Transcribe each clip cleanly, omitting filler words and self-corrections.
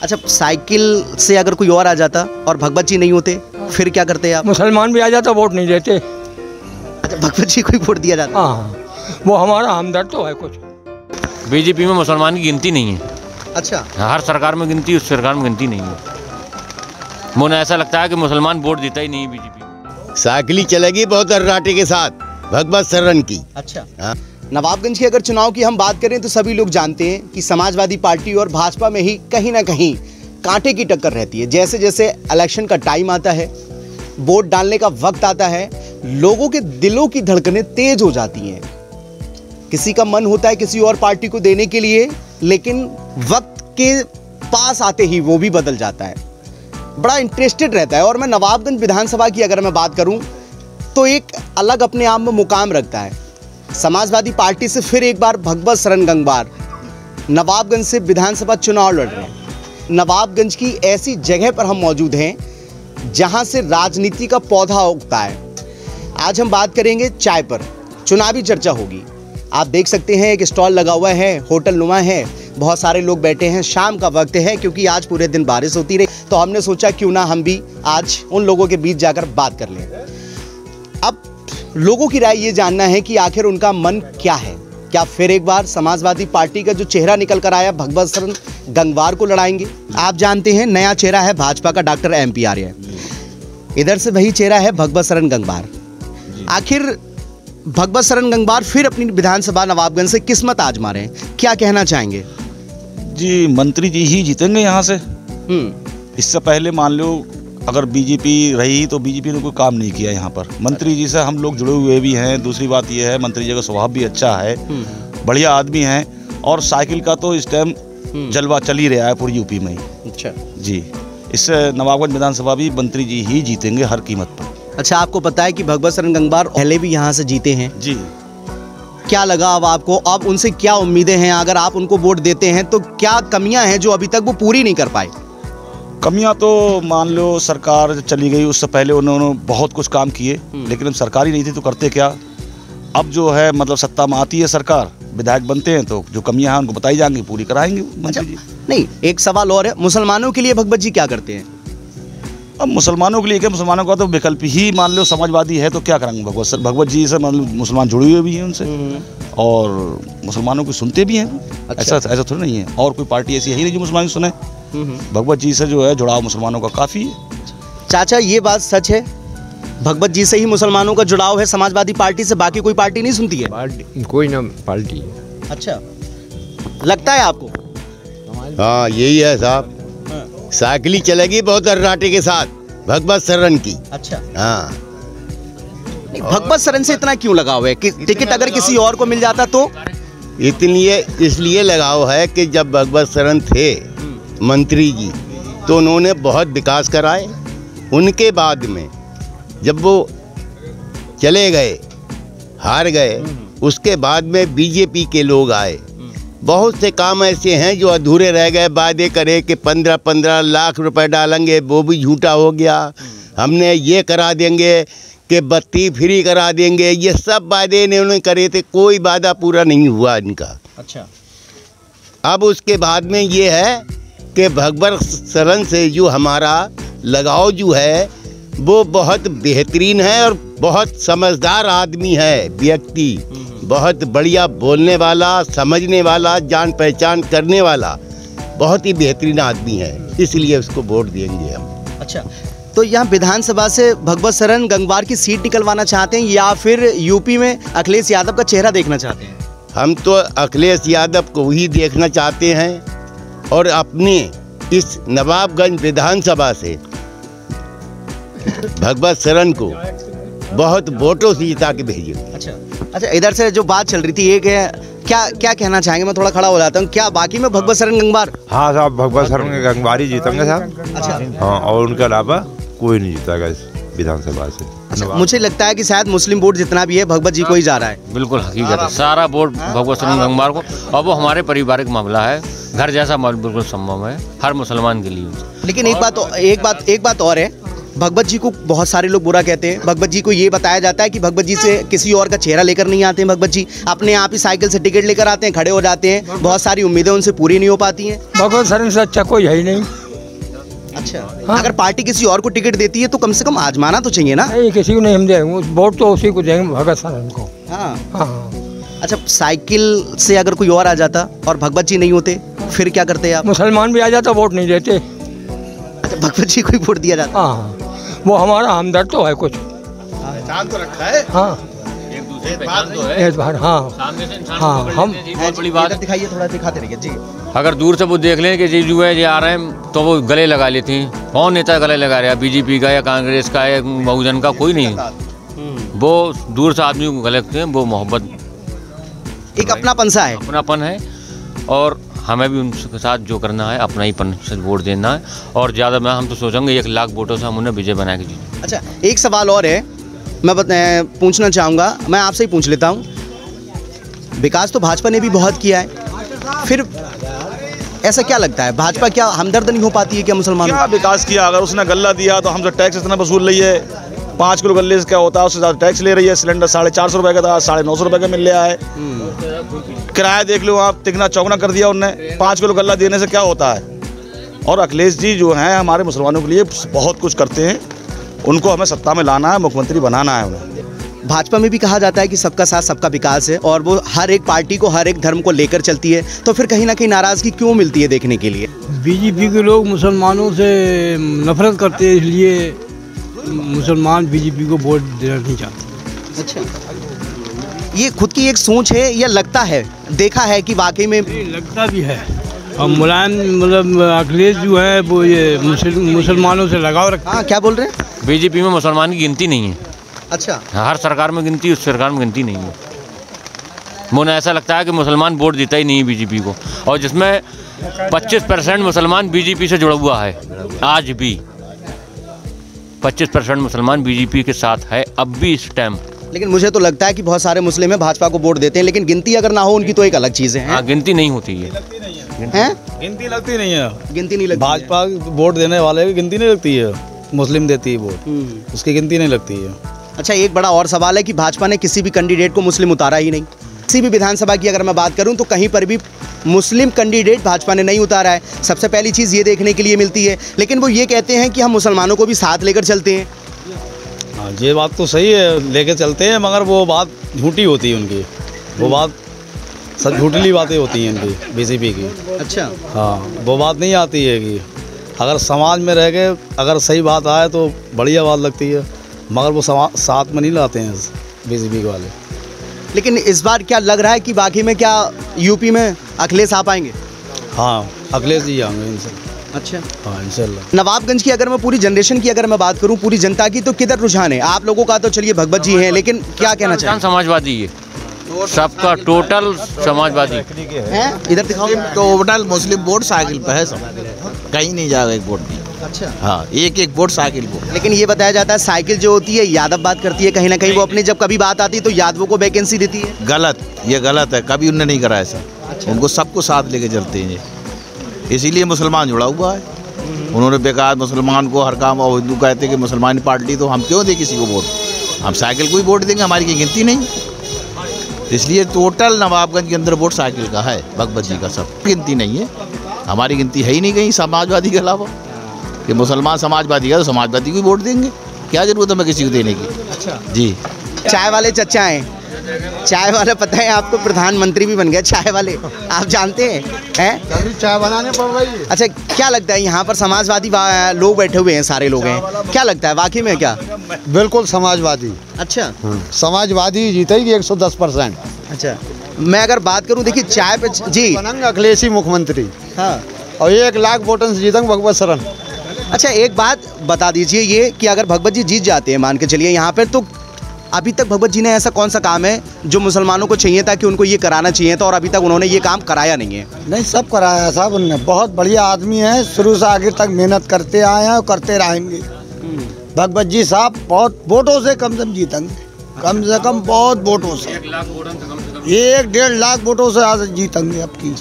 अच्छा, साइकिल से अगर कोई और आ जाता और भगवत जी नहीं होते फिर क्या करते आप? मुसलमान भी आ जाता, वोट नहीं देते। अच्छा, भगवत जी को ही वोट दिया जाता? हाँ, वो हमारा हमदर्द तो है कुछ। बीजेपी में मुसलमान की गिनती नहीं है। अच्छा, हर सरकार में गिनती, उस सरकार में गिनती नहीं है। मुझे ऐसा लगता है कि मुसलमान वोट देता ही नहीं है बीजेपी। साइकिल चलेगी बहुत अर्राटे के साथ, भगवत शरण की। अच्छा। नवाबगंज की अगर चुनाव की हम बात करें तो सभी लोग जानते हैं कि समाजवादी पार्टी और भाजपा में ही कहीं ना कहीं कांटे की टक्कर रहती है। जैसे जैसे इलेक्शन का टाइम आता है, वोट डालने का वक्त आता है, लोगों के दिलों की धड़कनें तेज हो जाती हैं। किसी का मन होता है किसी और पार्टी को देने के लिए, लेकिन वक्त के पास आते ही वो भी बदल जाता है। बड़ा इंटरेस्टेड रहता है। और मैं नवाबगंज विधानसभा की अगर मैं बात करूं तो एक अलग अपने आप में मुकाम रखता है। समाजवादी पार्टी से फिर एक बार भगवत शरण गंगवार नवाबगंज से विधानसभा चुनाव लड़ रहे हैं। नवाबगंज की ऐसी जगह पर हम मौजूद हैं जहां से राजनीति का पौधा उगता है। आज हम बात करेंगे चाय पर, चुनावी चर्चा होगी। आप देख सकते हैं एक स्टॉल लगा हुआ है, होटल नुमा है, बहुत सारे लोग बैठे हैं। शाम का वक्त है क्योंकि आज पूरे दिन बारिश होती रही, तो हमने सोचा क्यों ना हम भी आज उन लोगों के बीच जाकर बात कर लें। अब लोगों की राय ये जानना है कि आखिर उनका मन क्या है। क्या फिर एक बार समाजवादी पार्टी का जो चेहरा निकल कर आया भगवत शरण गंगवार को लड़ाएंगे? आप जानते हैं नया चेहरा है भाजपा का डॉक्टर MP आर्य, इधर से वही चेहरा है भगवत शरण गंगवार। आखिर भगवत शरण गंगवार फिर अपनी विधानसभा नवाबगंज से किस्मत आजमा रहे हैं, क्या कहना चाहेंगे? जी, मंत्री जी ही जीतेंगे यहाँ से। इससे पहले मान लो अगर बीजेपी रही तो बीजेपी ने कोई काम नहीं किया यहाँ पर। मंत्री जी से हम लोग जुड़े हुए भी हैं। दूसरी बात यह है, मंत्री जी का स्वभाव भी अच्छा है, बढ़िया आदमी हैं। और साइकिल का तो इस टाइम जलवा चल ही रहा है पूरी यूपी में। अच्छा जी, इससे नवाबगंज विधानसभा भी मंत्री जी ही जीतेंगे हर कीमत पर। अच्छा, आपको पता है कि भगवत शरण गंगवार पहले भी यहाँ से जीते हैं? जी। क्या लगा अब आपको? अब उनसे क्या उम्मीदें हैं? अगर आप उनको वोट देते हैं तो क्या कमियां हैं जो अभी तक वो पूरी नहीं कर पाए? कमियां तो मान लो सरकार चली गई, उससे पहले उन्होंने बहुत कुछ काम किए, लेकिन अब सरकार ही नहीं थी तो करते क्या। अब जो है मतलब सत्ता में आती है सरकार, विधायक बनते हैं तो जो कमियां हैं उनको बताई जाएंगी, पूरी कराएंगे मंत्री जी। नहीं, एक सवाल और है, मुसलमानों के लिए भगवत जी क्या करते हैं? अब मुसलमानों के लिए क्या, मुसलमानों का तो विकल्प ही मान लो समाजवादी है तो क्या करेंगे। भगवत जी से मान लो मुसलमान जुड़े हुए भी हैं उनसे, और मुसलमानों को सुनते भी हैं। अच्छा। ऐसा थोड़ी नहीं है, और कोई पार्टी ऐसी है ही नहीं जो मुसलमान सुने। भगवत जी से जो है जुड़ाव मुसलमानों का काफ़ी है। चाचा, ये बात सच है? भगवत जी से ही मुसलमानों का जुड़ाव है, समाजवादी पार्टी से बाकी कोई पार्टी नहीं सुनती है? पार्टी कोई ना पार्टी। अच्छा, लगता है आपको? हाँ, यही है साहब। साइकिल चलेगी बहुत अर्राटे के साथ, भगवत शरण की। अच्छा। हाँ, भगवत शरण से इतना क्यों लगाव है कि टिकट अगर किसी और को मिल जाता तो? इसलिए लगाव है कि जब भगवत शरण थे मंत्री जी तो उन्होंने बहुत विकास कराए। उनके बाद में जब वो चले गए, हार गए, उसके बाद में बीजेपी के लोग आए। बहुत से काम ऐसे हैं जो अधूरे रह गए। वादे करे कि 15-15 लाख रुपए डालेंगे, वो भी झूठा हो गया। हमने ये करा देंगे कि बत्ती फ्री करा देंगे, ये सब वादे इन्होंने करे थे, कोई वादा पूरा नहीं हुआ इनका। अच्छा। अब उसके बाद में ये है कि भगवत शरण से जो हमारा लगाव जो है वो बहुत बेहतरीन है और बहुत समझदार आदमी है, व्यक्ति बहुत बढ़िया, बोलने वाला, समझने वाला, जान पहचान करने वाला, बहुत ही बेहतरीन आदमी है, इसलिए उसको वोट देंगे हम। अच्छा, तो यहाँ विधानसभा से भगवत शरण गंगवार की सीट निकलवाना चाहते हैं या फिर यूपी में अखिलेश यादव का चेहरा देखना चाहते हैं? हम तो अखिलेश यादव को ही देखना चाहते हैं और अपने इस नवाबगंज विधानसभा से भगवत शरण को बहुत वोटों से जिता के भेजेंगे। अच्छा, इधर से जो बात चल रही थी एक है, क्या कहना चाहेंगे? मैं थोड़ा खड़ा हो जाता हूँ। क्या बाकी में भगवत शरण गंगवार? हाँ साहब, भगवत शरण गंगवार ही जीतेंगे साहब। अच्छा। हाँ, और उनके अलावा कोई नहीं जीतेगा इस विधानसभा से। अच्छा, मुझे लगता है कि शायद मुस्लिम वोट जितना भी है भगवत जी को ही जा रहा है। बिल्कुल हकीकत है, सारा वोट भगवत शरण गंगवार को। और वो हमारे पारिवारिक मामला है, घर जैसा मामला बिल्कुल संभव है हर मुसलमान के लिए। लेकिन एक बात और है भगवत जी को बहुत सारे लोग बुरा कहते हैं। भगवत जी को ये बताया जाता है कि भगवत जी से किसी और का चेहरा लेकर नहीं आते हैं। भगवत जी अपने आप ही साइकिल से टिकट लेकर आते हैं, खड़े हो जाते हैं, बहुत सारी उम्मीदें उनसे पूरी नहीं हो पाती हैं। भगवत शरण से अच्छा कोई है ही नहीं। अच्छा हाँ। अगर पार्टी किसी और को टिकट देती है तो कम से कम आजमाना तो चाहिए ना। नहीं, किसी को नहीं हम देंगे, वोट तो उसी को देंगे, भगत शरण को। हाँ हाँ, अच्छा, साइकिल से अगर कोई और आ जाता और भगवत जी नहीं होते फिर क्या करते आप? मुसलमान भी आ जाता वोट नहीं देते। अच्छा, भगवत जी को ही वोट दिया जाता। हाँ, वो हमारा हमदर्द तो है कुछ। पहचान तो रखा है। हाँ, एक दूसरे की पहचान तो है। इस बार हाँ सामने से इंसान हाँ, को पकड़ हम- लेते हैं, बहुत बड़ी बात है। दिखाइए, थोड़ा दिखाते रहिए जी। अगर दूर से वो देख लें कि जी जो है ये आ रहे हैं तो वो गले लगा लेते हैं। कौन नेता गले लगा रहा है? बीजेपी का या कांग्रेस का या बहुजन का? कोई नहीं। वो दूर से आदमी को गले लगते हैं। वो मोहब्बत, एक अपनापन सा है। अपनापन है। और हमें भी उनके साथ जो करना है अपना ही पन से वोट देना है। और ज़्यादा मैं हम तो सोचेंगे 1 लाख वोटों से हम उन्हें विजय बना के जीतें। अच्छा, एक सवाल और है, मैं पूछना चाहूँगा, मैं आपसे ही पूछ लेता हूँ। विकास तो भाजपा ने भी बहुत किया है, फिर ऐसा क्या लगता है भाजपा क्या हमदर्द नहीं हो पाती है क्या मुसलमानों? क्या विकास किया? अगर उसने गल्ला दिया तो हमसे टैक्स इतना वसूल रही है। 5 किलो गल्ले से क्या होता है, उससे ज़्यादा टैक्स ले रही है। सिलेंडर 450 रुपये का था, 950 रुपये का मिल रहा है। किराया देख लो आप, तिगना चौगना कर दिया उनने। 5 किलो गल्ला देने से क्या होता है? और अखिलेश जी जो हैं हमारे मुसलमानों के लिए बहुत कुछ करते हैं। उनको हमें सत्ता में लाना है, मुख्यमंत्री बनाना है उन्हें। भाजपा में भी कहा जाता है कि सबका साथ सबका विकास है और वो हर एक पार्टी को हर एक धर्म को लेकर चलती है, तो फिर कहीं ना कहीं नाराजगी क्यों मिलती है देखने के लिए? बीजेपी के लोग मुसलमानों से नफरत करते हैं, इसलिए मुसलमान बीजेपी को वोट देना नहीं चाहते। अच्छा, ये खुद की एक सोच है या लगता है, देखा है कि वाकई में? लगता भी है। और मुलायम मतलब अखिलेश जो है वो ये मुसलमानों से लगाव रखता है। हाँ, क्या बोल रहे हैं? बीजेपी में मुसलमान की गिनती नहीं है। अच्छा, हर सरकार में गिनती, उस सरकार में गिनती नहीं है। मुझे ऐसा लगता है कि मुसलमान वोट देता ही नहीं है बीजेपी को। और जिसमें 25% मुसलमान बीजेपी से जुड़ा हुआ है। आज भी 25% मुसलमान बीजेपी के साथ है अब भी इस टाइम। लेकिन मुझे तो लगता है कि बहुत सारे मुस्लिम हैं भाजपा को वोट देते हैं, लेकिन गिनती अगर ना हो उनकी तो एक अलग चीज़ है। हाँ, गिनती नहीं होती है। हैं? गिनती लगती नहीं है। गिनती नहीं लगती है। भाजपा वोट देने वाले की गिनती नहीं लगती है। मुस्लिम देती है वोट, उसकी गिनती नहीं लगती है। अच्छा, एक बड़ा और सवाल है कि भाजपा ने किसी भी कैंडिडेट को मुस्लिम उतारा ही नहीं। किसी भी विधानसभा की अगर मैं बात करूं तो कहीं पर भी मुस्लिम कैंडिडेट भाजपा ने नहीं उतारा है। सबसे पहली चीज़ ये देखने के लिए मिलती है, लेकिन वो ये कहते हैं कि हम मुसलमानों को भी साथ लेकर चलते हैं। हाँ, ये बात तो सही है, लेके चलते हैं, मगर वो बात झूठी होती है उनकी। वो बात सब झूठली बातें होती हैं इनकी, बीजेपी की। अच्छा, हाँ, वो बात नहीं आती है कि अगर समाज में रह के अगर सही बात आए तो बढ़िया बात लगती है, मगर वो साथ में नहीं लाते हैं बीजेपी वाले। लेकिन इस बार क्या लग रहा है कि बाकी में क्या यूपी में अखिलेश आ पाएंगे? हाँ, अखिलेश जी आएंगे इनसे। अच्छा, हाँ, इंशाल्लाह। नवाबगंज की अगर मैं पूरी जनरेशन की अगर मैं बात करूं, पूरी जनता की, तो किधर रुझान है? आप लोगों का तो चलिए भगवत जी हैं, लेकिन क्या कहना चाहिए? समाजवादी है, सबका टोटल समाजवादी हैं? इधर दिखाओ। टोटल मुस्लिम वोट साइकिल पे है सब, कहीं नहीं जाएगा एक वोट भी। अच्छा, हाँ, एक वोट साइकिल को। लेकिन ये बताया जाता है साइकिल जो होती है यादव बात करती है, कहीं ना कहीं वो अपनी जब कभी बात आती है तो यादवों को वैकेंसी देती है। गलत, ये गलत है, कभी उनने नहीं करा ऐसा। उनको सबको साथ लेके चलते हैं ये, इसीलिए मुसलमान जुड़ा हुआ है। उन्होंने बेकार मुसलमान को हर काम, और हिंदू कहते कि मुसलमान पार्टी, तो हम क्यों दें किसी को वोट? हम साइकिल को ही वोट देंगे, हमारी की गिनती नहीं। इसलिए टोटल नवाबगंज के अंदर वोट साइकिल का है, भगवत जी का, सब गिनती नहीं है। हमारी गिनती है ही नहीं कहीं समाजवादी के अलावा, कि मुसलमान समाजवादी है तो समाजवादी को ही वोट देंगे। क्या जरूरत है हमें किसी को देने की? अच्छा जी। चाय वाले चचा हैं, चाय वाला पता है आपको, प्रधानमंत्री भी बन गया चाय वाले, आप जानते हैं? चाय बनाने पड़ रही है। अच्छा, क्या लगता है यहाँ पर समाजवादी लोग बैठे हुए हैं, सारे लोग हैं, क्या लगता है वाकई में क्या? बिल्कुल समाजवादी। अच्छा, समाजवादी जीतेगी 110%। अच्छा, मैं अगर बात करूँ, देखिए चाय पे जी बनेंगे अखिलेश ही मुख्यमंत्री। हाँ, और 1 लाख वोटों से जीतेंगे भगवत शरण। अच्छा, एक बात बता दीजिए ये कि अगर भगवत जी जीत जाते हैं, मान के चलिए यहाँ पर, तो अभी तक भगवत जी ने ऐसा कौन सा काम है जो मुसलमानों को चाहिए था कि उनको ये कराना चाहिए था और अभी तक उन्होंने ये काम कराया नहीं है? नहीं, सब कराया है साहब उनने। बहुत बढ़िया आदमी है, शुरू से आखिर तक मेहनत करते आए हैं और करते रहेंगे। भगवत जी साहब बहुत वोटों से कम से कम जीतेंगे, कम से कम बहुत वोटों से, 1-1.5 लाख वोटों से आज जीतेंगे अब की।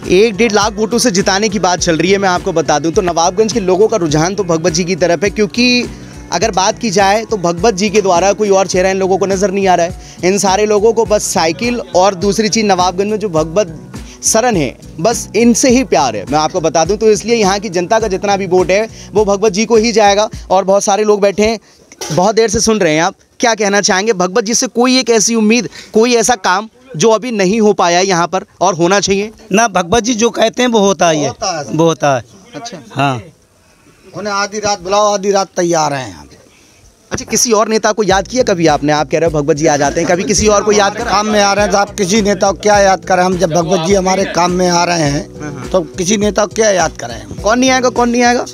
1-1.5 लाख वोटों से जिताने की बात चल रही है। मैं आपको बता दूं तो नवाबगंज के लोगों का रुझान तो भगवत जी की तरफ है, क्योंकि अगर बात की जाए तो भगवत जी के द्वारा कोई और चेहरा इन लोगों को नज़र नहीं आ रहा है। इन सारे लोगों को बस साइकिल और दूसरी चीज़ नवाबगंज में जो भगवत शरण है, बस इनसे ही प्यार है। मैं आपको बता दूं तो इसलिए यहाँ की जनता का जितना भी वोट है वो भगवत जी को ही जाएगा। और बहुत सारे लोग बैठे हैं, बहुत देर से सुन रहे हैं। आप क्या कहना चाहेंगे भगवत जी से? कोई एक ऐसी उम्मीद, कोई ऐसा काम जो अभी नहीं हो पाया है यहाँ पर और होना चाहिए? ना, भगवत जी जो कहते हैं वो होता ही है, वो होता है। अच्छा, हाँ, उन्हें आधी रात बुलाओ, आधी रात तैयार हैं यहाँ पे। अच्छा, किसी और नेता को याद किया कभी आपने? आप कह रहे हो भगवत जी आ जाते हैं, कभी किसी और को याद करा? काम में आ रहे हैं तो आप किसी नेता को क्या याद करें? हम जब भगवत जी हमारे काम में आ रहे हैं तो किसी नेता को क्या याद करें? कौन नहीं आएगा, कौन नहीं आएगा?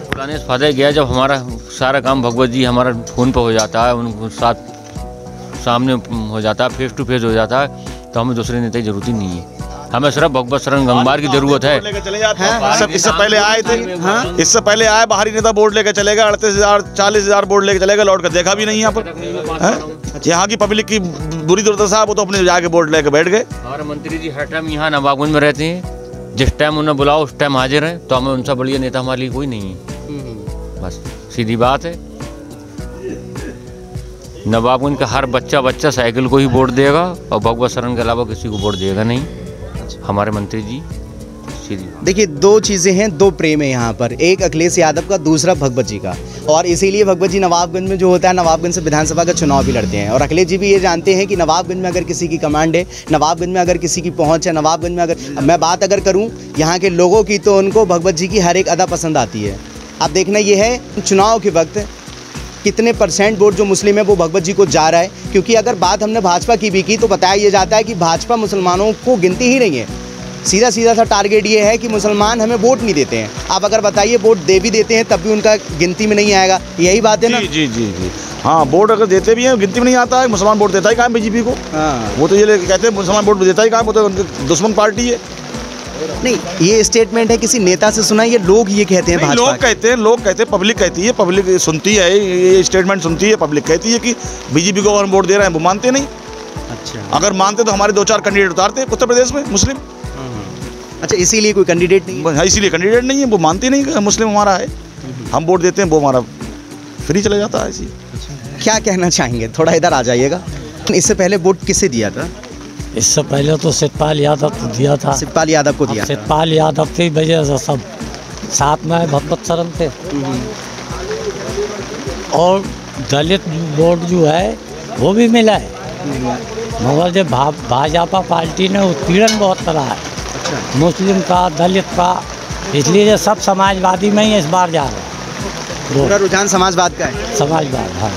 पुराने से फायदा गया, जब हमारा सारा काम भगवत जी हमारा फ़ोन पर हो जाता है, उनको साथ सामने हो जाता है, फेस टू फेस हो जाता है, तो हमें दूसरे नेता की जरूरत ही नहीं है। हमें सिर्फ भगवत शरण गंगवार की जरूरत है। इससे पहले आए थे, इससे पहले आए बाहरी नेता वोट लेकर चलेगा, 38,000 40,000 वोट लेकर चलेगा, लौट कर देखा भी नहीं यहाँ पर। यहाँ की पब्लिक की बुरी दुर्दशा, वो तो अपने जाके वोट लेकर बैठ गए। हमारे मंत्री जी हर टाइम यहाँ नवाबगंज में रहते हैं, जिस टाइम उन्हें बुलाओ उस टाइम हाजिर हैं, तो हमें उनसे बढ़िया नेता हमारे लिए कोई नहीं है। बस सीधी बात है, नवाबगंज का हर बच्चा साइकिल को ही वोट देगा और भगवत शरण के अलावा किसी को वोट देगा नहीं। हमारे मंत्री जी सीधी। देखिए, दो चीज़ें हैं, दो प्रेम है यहाँ पर, एक अखिलेश यादव का, दूसरा भगवत जी का। और इसीलिए भगवत जी नवाबगंज में जो होता है, नवाबगंज से विधानसभा का चुनाव भी लड़ते हैं। और अखिलेश जी भी ये जानते हैं कि नवाबगंज में अगर किसी की कमांड है, नवाबगंज में अगर किसी की पहुँच है, नवाबगंज में अगर मैं बात अगर करूँ यहाँ के लोगों की, तो उनको भगवत जी की हर एक अदा पसंद आती है। अब देखना ये है चुनाव के वक्त कितने % वोट जो मुस्लिम है वो भगवत जी को जा रहा है। क्योंकि अगर बात हमने भाजपा की भी की तो बताया ये जाता है कि भाजपा मुसलमानों को गिनती ही नहीं है। सीधा सा टारगेट ये है कि मुसलमान हमें वोट नहीं देते हैं। आप अगर बताइए, वोट दे भी देते हैं तब भी उनका गिनती में नहीं आएगा, यही बात है ना? जी। हाँ, वोट अगर देते भी हैं गिनती में नहीं आता है। मुसलमान वोट देता ही कहाँ बीजेपी को? हाँ, वो तो ये कहते हैं मुसलमान वोट देता ही कहाँ, वो तो दुश्मन पार्टी है। नहीं, ये स्टेटमेंट है किसी नेता से सुना, ये लोग ये कहते हैं? लोग कहते हैं, पब्लिक कहती है, पब्लिक सुनती है, ये स्टेटमेंट सुनती है, पब्लिक कहती है कि बीजेपी को हम वोट दे रहे हैं, वो मानते नहीं। अच्छा, अगर मानते तो हमारे 2-4 कैंडिडेट उतारते उत्तर प्रदेश में मुस्लिम। अच्छा, इसीलिए कोई कैंडिडेट नहीं है? इसीलिए कैंडिडेट नहीं है, वो मानते नहीं कि मुस्लिम हमारा है, हम वोट देते हैं, वो हमारा फ्री चला जाता है। ऐसी क्या कहना चाहेंगे? थोड़ा इधर आ जाइएगा। इससे पहले वोट किसे दिया था? इससे पहले तो सतपाल यादव को दिया था। सतपाल यादव को दिया? सतपाल यादव की वजह से सब साथ में भगवत शरण थे। और दलित वोट जो है वो भी मिला है, मगर जब भाजपा पार्टी ने उत्पीड़न बहुत करा है मुस्लिम का, दलित का, इसलिए ये सब समाजवादी में ही इस बार जा रहे हैं। पूरा रुझान समाजवाद का है? समाजवाद, हाँ।